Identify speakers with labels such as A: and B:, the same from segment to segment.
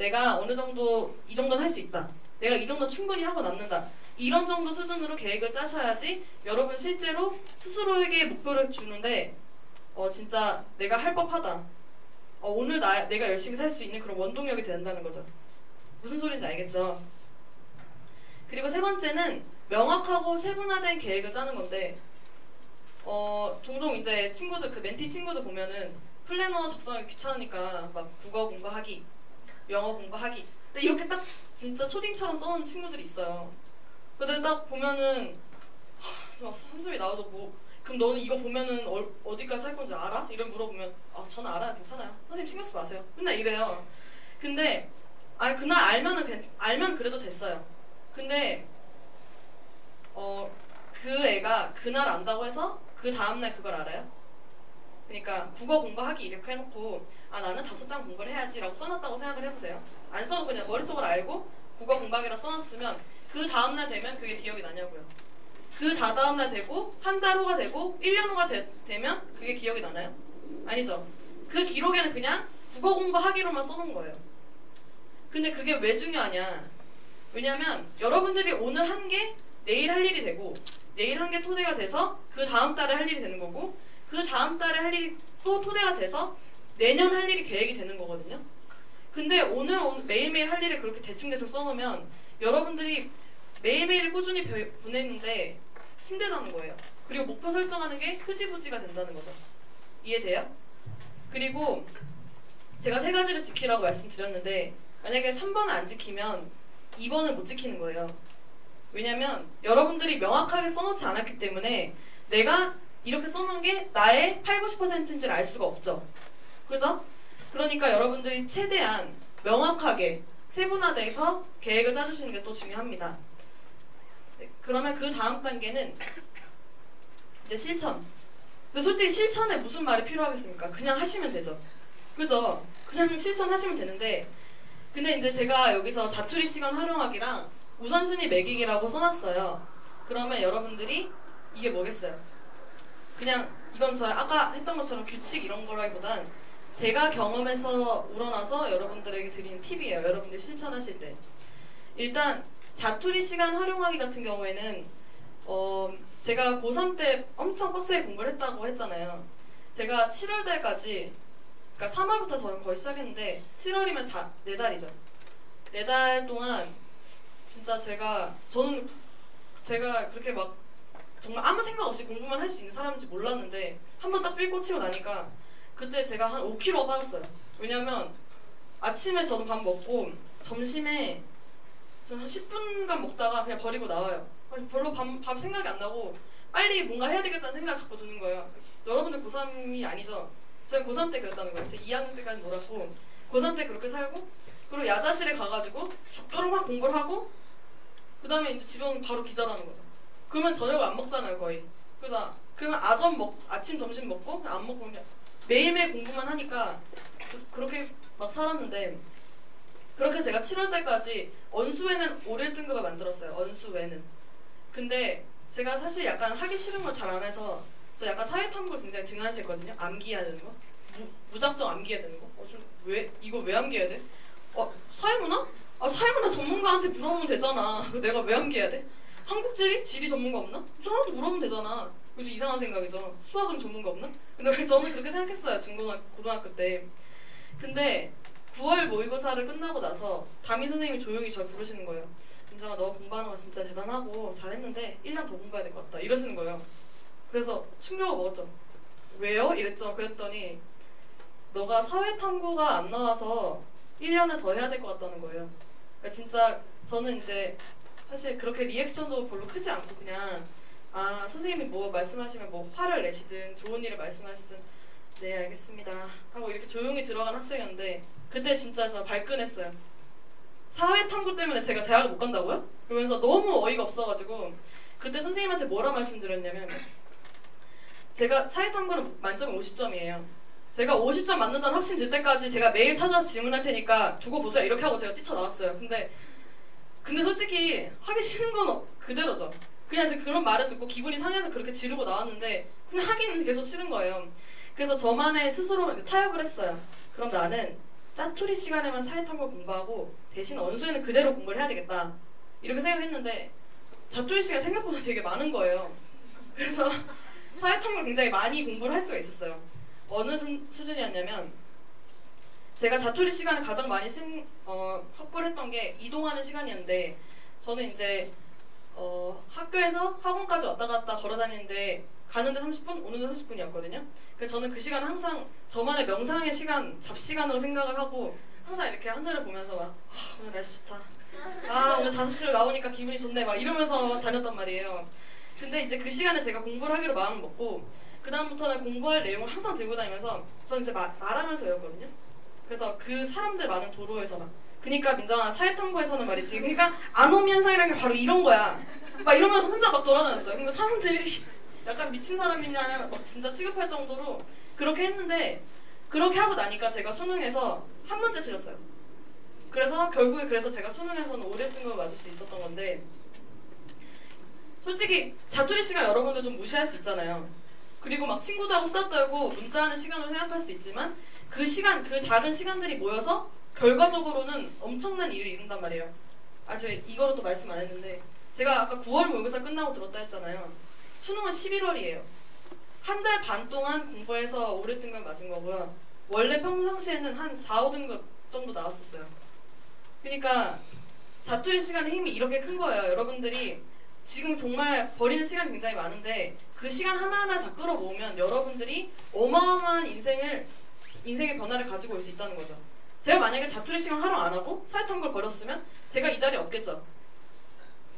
A: 내가 어느 정도 이 정도는 할 수 있다. 내가 이 정도 충분히 하고 남는다. 이런 정도 수준으로 계획을 짜셔야지 여러분 실제로 스스로에게 목표를 주는데 진짜 내가 할 법하다. 오늘 내가 열심히 살 수 있는 그런 원동력이 된다는 거죠. 무슨 소리인지 알겠죠? 그리고 세 번째는 명확하고 세분화된 계획을 짜는 건데 종종 이제 친구들, 그 멘티 친구들 보면은 플래너 작성하기 귀찮으니까 막 국어 공부하기, 영어 공부하기. 근데 이렇게 딱 진짜 초딩처럼 써놓은 친구들이 있어요. 근데 딱 보면은 한숨이 나와서 그럼 너는 이거 보면은 어디까지 할 건지 알아? 이런 물어보면 저는 알아요. 괜찮아요. 선생님 신경 쓰지 마세요. 맨날 이래요. 근데 그날 알면 그래도 됐어요. 근데 그 애가 그날 안다고 해서 그 다음날 그걸 알아요? 그러니까 국어 공부하기 이렇게 해놓고 나는 5장 공부를 해야지 라고 써놨다고 생각을 해보세요. 안 써도 그냥 머릿속으로 알고 국어 공부하기라 써놨으면 그 다음날 되면 그게 기억이 나냐고요. 그 다다음날 되고 한 달 후가 되고 1년 후가 되면 그게 기억이 나나요? 아니죠. 그 기록에는 그냥 국어 공부하기로만 써놓은 거예요. 근데 그게 왜 중요하냐? 왜냐면 여러분들이 오늘 한 게 내일 할 일이 되고 내일 한 게 토대가 돼서 그 다음 달에 할 일이 되는 거고 그 다음 달에 할 일이 또 토대가 돼서 내년 할 일이 계획이 되는 거거든요. 근데 오늘 매일매일 할 일을 그렇게 대충대충 써놓으면 여러분들이 매일매일 꾸준히 보내는데 힘들다는 거예요. 그리고 목표 설정하는 게 흐지부지가 된다는 거죠. 이해돼요? 그리고 제가 3가지를 지키라고 말씀드렸는데 만약에 3번을 안 지키면 2번을 못 지키는 거예요. 왜냐면 여러분들이 명확하게 써놓지 않았기 때문에 내가 이렇게 써놓은 게 나의 80~90%인지를 알 수가 없죠. 그죠? 그러니까 여러분들이 최대한 명확하게 세분화돼서 계획을 짜주시는 게 또 중요합니다. 네, 그러면 그 다음 단계는 이제 실천. 근데 솔직히 실천에 무슨 말이 필요하겠습니까? 그냥 하시면 되죠. 그죠? 그냥 실천하시면 되는데 근데 이제 제가 여기서 자투리 시간 활용하기랑 우선순위 매기기라고 써놨어요. 그러면 여러분들이 이게 뭐겠어요? 그냥 이건 저 아까 했던 것처럼 규칙 이런 거라기보단 제가 경험해서 우러나서 여러분들에게 드리는 팁이에요. 여러분들 실천하실 때. 일단 자투리 시간 활용하기 같은 경우에는 제가 고3 때 엄청 빡세게 공부를 했다고 했잖아요. 제가 7월달까지 그러니까 3월부터 저는 거의 시작했는데 7월이면 4달이죠. 4달 동안 진짜 제가 그렇게 막 정말 아무 생각 없이 공부만 할 수 있는 사람인지 몰랐는데 한 번 딱 삘 꽂히고 나니까 그때 제가 한 5kg 빠졌어요. 왜냐면 아침에 저는 밥 먹고 점심에 저 한 10분간 먹다가 그냥 버리고 나와요. 별로 밥 생각이 안 나고 빨리 뭔가 해야 되겠다는 생각이 자꾸 드는 거예요. 여러분들 고3이 아니죠? 저는 고3 때 그랬다는 거예요. 제가 2학년 때까지 놀았고 고3 때 그렇게 살고 그리고 야자실에 가가지고 죽도록 막 공부를 하고 그 다음에 이제 집에 오면 바로 기절하는 거죠. 그러면 저녁을 안 먹잖아요 거의. 그러면 아침 점심 먹고 안 먹고 그냥 매일매일 공부만 하니까 그렇게 막 살았는데 그렇게 제가 7월달까지 언수회는 5일 등급을 만들었어요. 언수회는. 근데 제가 사실 약간 하기 싫은 걸 잘 안 해서 저 약간 사회탐구를 굉장히 등한시했거든요. 암기해야 되는 거. 무작정 암기해야 되는 거. 이거 왜 암기해야 돼? 사회문화? 사회문화 전문가한테 물어보면 되잖아. 내가 왜 암기해야 돼? 한국지리? 지리 전문가 없나? 사람한테 물어보면 되잖아. 그래서 이상한 생각이죠. 수학은 전문가 없나? 근데 왜 저는 그렇게 생각했어요. 고등학교 때. 근데 9월 모의고사를 끝나고 나서 담임 선생님이 조용히 저를 부르시는 거예요. 은정아 너 공부하는 거 진짜 대단하고 잘했는데 1년 더 공부해야 될 것 같다. 이러시는 거예요. 그래서 충격을 먹었죠. 왜요? 이랬죠. 그랬더니 너가 사회탐구가 안 나와서 1년을 더 해야 될 것 같다는 거예요. 그러니까 진짜 저는 이제 사실 그렇게 리액션도 별로 크지 않고 그냥 선생님이 뭐 말씀하시면 뭐 화를 내시든 좋은 일을 말씀하시든 네 알겠습니다 하고 이렇게 조용히 들어간 학생이었는데 그때 진짜 저 발끈했어요. 사회탐구 때문에 제가 대학을 못 간다고요? 그러면서 너무 어이가 없어가지고 그때 선생님한테 뭐라 말씀드렸냐면 제가 사회탐구는 만점에 50점이에요. 제가 50점 맞는다는 확신 들 때까지 제가 매일 찾아서 질문할 테니까 두고 보세요 이렇게 하고 제가 뛰쳐나왔어요. 근데 솔직히 하기 싫은 건 그대로죠. 그냥 제가 그런 말을 듣고 기분이 상해서 그렇게 지르고 나왔는데 그냥 하기는 계속 싫은 거예요. 그래서 저만의 스스로 타협을 했어요. 그럼 나는 짜투리 시간에만 사회탐구 공부하고 대신 언수에는 그대로 공부를 해야 되겠다 이렇게 생각했는데 자투리 시간 생각보다 되게 많은 거예요. 그래서 사회탐구를 굉장히 많이 공부를 할 수가 있었어요. 어느 수준이었냐면 제가 자투리 시간을 가장 많이 확보를 했던 게 이동하는 시간이었는데 저는 이제 학교에서 학원까지 왔다 갔다 걸어 다니는데 가는데 30분, 오는데 30분이었거든요. 그래서 저는 그 시간을 항상 저만의 명상의 시간, 잡시간으로 생각을 하고 항상 이렇게 하늘을 보면서 막 오늘 날씨 좋다. 오늘 자습실 나오니까 기분이 좋네. 막 이러면서 다녔단 말이에요. 근데 이제 그 시간에 제가 공부를 하기로 마음을 먹고 그 다음부터는 공부할 내용을 항상 들고 다니면서 저는 이제 말하면서 외웠거든요. 그래서 그 사람들 많은 도로에서 막 그니까 민정아 사회탐구에서는 말이지 그러니까 아노미 현상이라는 게 바로 이런 거야 막 이러면서 혼자 막 돌아다녔어요. 근데 사람들이 약간 미친 사람이냐 막 진짜 취급할 정도로 그렇게 했는데 그렇게 하고 나니까 제가 수능에서 한 문제 틀렸어요. 그래서 결국에 그래서 제가 수능에서는 5등급을 맞을 수 있었던 건데 솔직히 자투리 시간 여러분들 좀 무시할 수 있잖아요. 그리고 막 친구들하고 수다 떨고 문자하는 시간으로 생각할 수도 있지만 그 시간, 그 작은 시간들이 모여서 결과적으로는 엄청난 일을 이룬단 말이에요. 제가 이거로 또 말씀 안 했는데 제가 아까 9월 모의고사 끝나고 들었다 했잖아요. 수능은 11월이에요. 한 달 반 동안 공부해서 5등급 맞은 거고요. 원래 평상시에는 한 4, 5등급 정도 나왔었어요. 그러니까 자투리 시간의 힘이 이렇게 큰 거예요. 여러분들이 지금 정말 버리는 시간이 굉장히 많은데 그 시간 하나하나 다 끌어모으면 여러분들이 어마어마한 인생의 변화를 가지고 올 수 있다는 거죠. 제가 만약에 자투리 시간 활용 안 하고 사회탐구를 버렸으면 제가 이 자리에 없겠죠.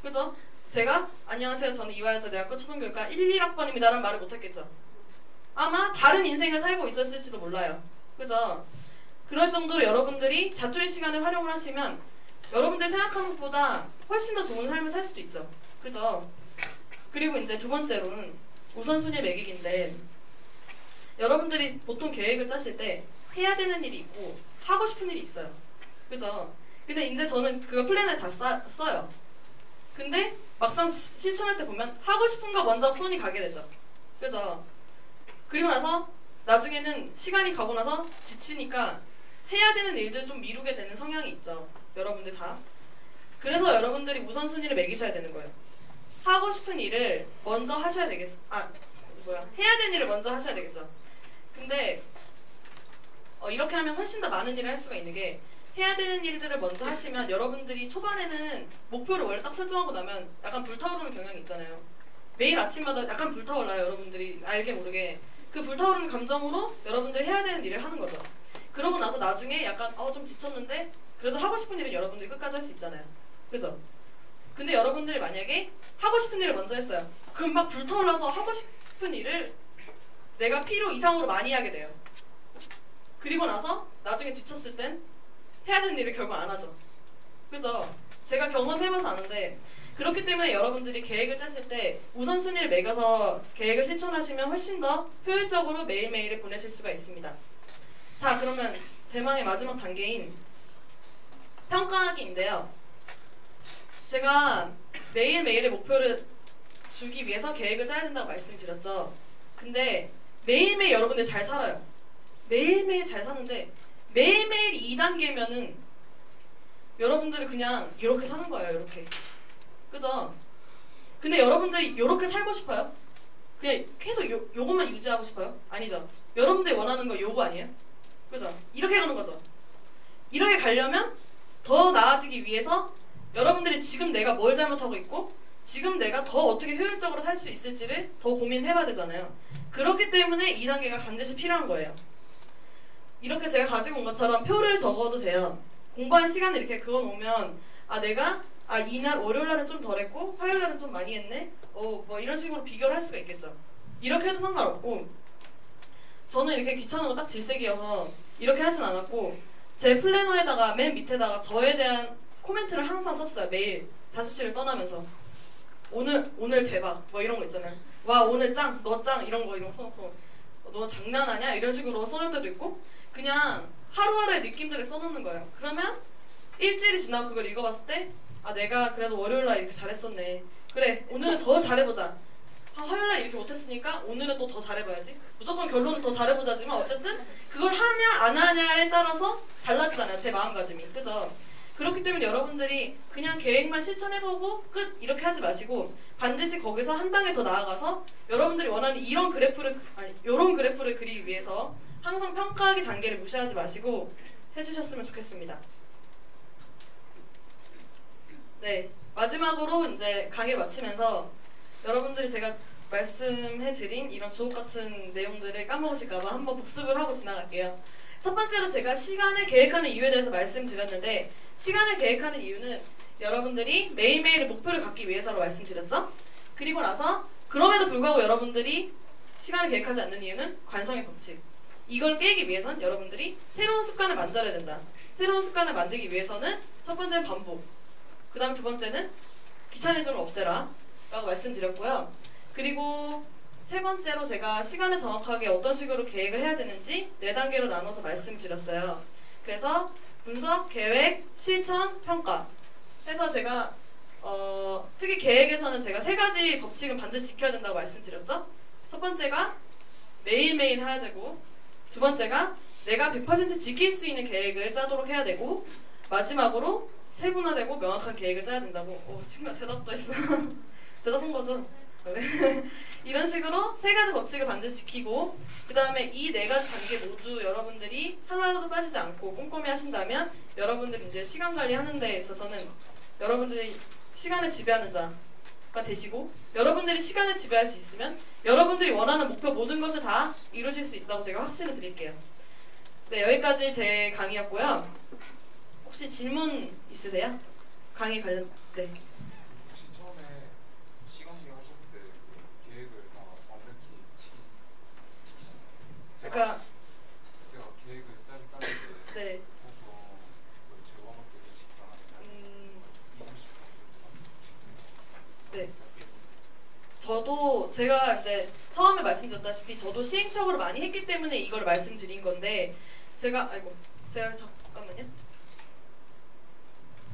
A: 그죠? 제가 안녕하세요. 저는 이화여자대학교 초등교육과 11학번입니다. 라는 말을 못했겠죠. 아마 다른 인생을 살고 있었을지도 몰라요. 그죠? 그럴 정도로 여러분들이 자투리 시간을 활용을 하시면 여러분들이 생각하는 것보다 훨씬 더 좋은 삶을 살 수도 있죠. 그죠? 그리고 이제 두 번째로는 우선순위 매기기인데 여러분들이 보통 계획을 짜실 때 해야 되는 일이 있고 하고 싶은 일이 있어요. 그죠? 근데 이제 저는 그거 플랜을 다 써요. 근데 막상 실천할 때 보면 하고 싶은 거 먼저 손이 가게 되죠. 그죠? 그리고 나서 나중에는 시간이 가고 나서 지치니까 해야 되는 일들 좀 미루게 되는 성향이 있죠. 여러분들 다. 그래서 여러분들이 우선순위를 매기셔야 되는 거예요. 하고 싶은 일을 먼저 하셔야 되겠어. 해야 되는 일을 먼저 하셔야 되겠죠. 근데 이렇게 하면 훨씬 더 많은 일을 할 수가 있는 게 해야 되는 일들을 먼저 하시면 여러분들이 초반에는 목표를 원래 딱 설정하고 나면 약간 불타오르는 경향이 있잖아요. 매일 아침마다 약간 불타올라요. 여러분들이 알게 모르게. 그 불타오르는 감정으로 여러분들이 해야 되는 일을 하는 거죠. 그러고 나서 나중에 약간 좀 지쳤는데 그래도 하고 싶은 일은 여러분들이 끝까지 할 수 있잖아요. 그죠? 근데 여러분들이 만약에 하고 싶은 일을 먼저 했어요. 그럼 막 불타올라서 하고 싶은 일을 내가 필요 이상으로 많이 하게 돼요. 그리고 나서 나중에 지쳤을 땐 해야 되는 일을 결국 안 하죠. 그죠? 제가 경험해봐서 아는데 그렇기 때문에 여러분들이 계획을 짜실 때 우선순위를 매겨서 계획을 실천하시면 훨씬 더 효율적으로 매일매일을 보내실 수가 있습니다. 자, 그러면 대망의 마지막 단계인 평가하기인데요. 제가 매일매일의 목표를 주기 위해서 계획을 짜야 된다고 말씀드렸죠. 근데 매일매일 여러분들 잘 살아요. 매일매일 잘 사는데 매일매일 2단계면은 여러분들이 그냥 이렇게 사는 거예요. 이렇게. 그죠? 근데 여러분들이 이렇게 살고 싶어요? 그냥 계속 요것만 유지하고 싶어요? 아니죠. 여러분들이 원하는 거 요거 아니에요? 그죠? 이렇게 가는 거죠. 이렇게 가려면 더 나아지기 위해서 여러분들이 지금 내가 뭘 잘못하고 있고 지금 내가 더 어떻게 효율적으로 살 수 있을지를 더 고민해봐야 되잖아요. 그렇기 때문에 2단계가 반드시 필요한 거예요. 이렇게 제가 가지고 온 것처럼 표를 적어도 돼요. 공부한 시간을 이렇게 그어놓으면 내가 이날 월요일날은 좀 덜 했고 화요일날은 좀 많이 했네? 뭐 이런 식으로 비교를 할 수가 있겠죠. 이렇게 해도 상관없고 저는 이렇게 귀찮은 거 딱 질색이어서 이렇게 하진 않았고 제 플래너에다가 맨 밑에다가 저에 대한 코멘트를 항상 썼어요. 매일 자습실을 떠나면서 오늘 대박 뭐 이런 거 있잖아요. 와 오늘 짱 너 짱 이런 거 써놓고 너 장난하냐 이런 식으로 써놓을 때도 있고 그냥 하루하루의 느낌들을 써놓는 거예요. 그러면 일주일이 지나고 그걸 읽어봤을 때 내가 그래도 월요일날 이렇게 잘했었네. 그래 오늘은 더 잘해보자 화요일날 이렇게 못했으니까 오늘은 또 더 잘해봐야지. 무조건 결론은 더 잘해보자지만 어쨌든 그걸 하냐 안 하냐에 따라서 달라지잖아요. 제 마음가짐이. 그죠? 그렇기 때문에 여러분들이 그냥 계획만 실천해보고 끝 이렇게 하지 마시고 반드시 거기서 한 단계 더 나아가서 여러분들이 원하는 이런 그래프를 이런 그래프를 그리기 위해서 항상 평가하기 단계를 무시하지 마시고 해주셨으면 좋겠습니다. 네, 마지막으로 이제 강의를 마치면서 여러분들이 제가 말씀해드린 이런 주옥 같은 내용들을 까먹으실까봐 한번 복습을 하고 지나갈게요. 첫 번째로 제가 시간을 계획하는 이유에 대해서 말씀드렸는데 시간을 계획하는 이유는 여러분들이 매일매일 목표를 갖기 위해서로 말씀드렸죠. 그리고 나서 그럼에도 불구하고 여러분들이 시간을 계획하지 않는 이유는 관성의 법칙. 이걸 깨기 위해선 여러분들이 새로운 습관을 만들어야 된다. 새로운 습관을 만들기 위해서는 첫 번째는 반복, 그 다음 두 번째는 귀차니즘을 없애라 라고 말씀드렸고요. 그리고 세 번째로 제가 시간을 정확하게 어떤 식으로 계획을 해야 되는지 4단계로 나눠서 말씀드렸어요. 그래서 분석, 계획, 실천, 평가 해서 제가 특히 계획에서는 제가 3가지 법칙은 반드시 지켜야 된다고 말씀드렸죠. 첫 번째가 매일매일 해야 되고, 두 번째가 내가 100% 지킬 수 있는 계획을 짜도록 해야 되고, 마지막으로 세분화되고 명확한 계획을 짜야 된다고. 친구가 대답도 했어. 대답한 거죠? 네. 이런 식으로 3가지 법칙을 반드시 지키고, 그 다음에 이 4가지 단계 모두 여러분들이 하나라도 빠지지 않고 꼼꼼히 하신다면 여러분들이 이제 시간 관리하는 데 있어서는 여러분들이 시간을 지배하는 자가 되시고, 여러분들이 시간을 지배할 수 있으면 여러분들이 원하는 목표 모든 것을 다 이루실 수 있다고 제가 확신을 드릴게요. 네, 여기까지 제 강의였고요. 혹시 질문 있으세요? 강의 관련. 네.
B: 혹시 처음에 시간 계획하셨을 때 계획을 다 완벽히 지키셨나요?
A: 그러니까
B: 제가 계획을 짜겠다는 때
A: 네.
B: 보통 제가 막대를 지키거나 20, 30분
A: 네. 저도 제가 이제 처음에 말씀드렸다시피 저도 시행착오를 많이 했기 때문에 이걸 말씀드린 건데 제가 잠깐만요.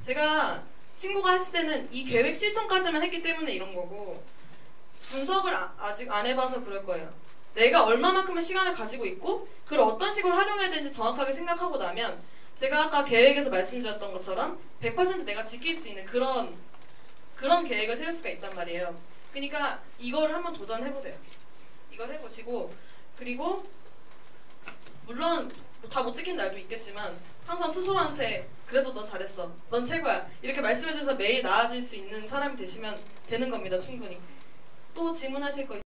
A: 제가 친구가 했을 때는 이 계획 실천까지만 했기 때문에 이런 거고, 분석을 아직 안 해봐서 그럴 거예요. 내가 얼마만큼의 시간을 가지고 있고 그걸 어떤 식으로 활용해야 되는지 정확하게 생각하고 나면 제가 아까 계획에서 말씀드렸던 것처럼 100% 내가 지킬 수 있는 그런 계획을 세울 수가 있단 말이에요. 그러니까 이걸 한번 도전해보세요. 이걸 해보시고, 그리고 물론 다 못 지킨 날도 있겠지만 항상 스스로한테 그래도 넌 잘했어, 넌 최고야 이렇게 말씀해주셔서 매일 나아질 수 있는 사람이 되시면 되는 겁니다. 충분히. 또 질문하실 거 있으세요?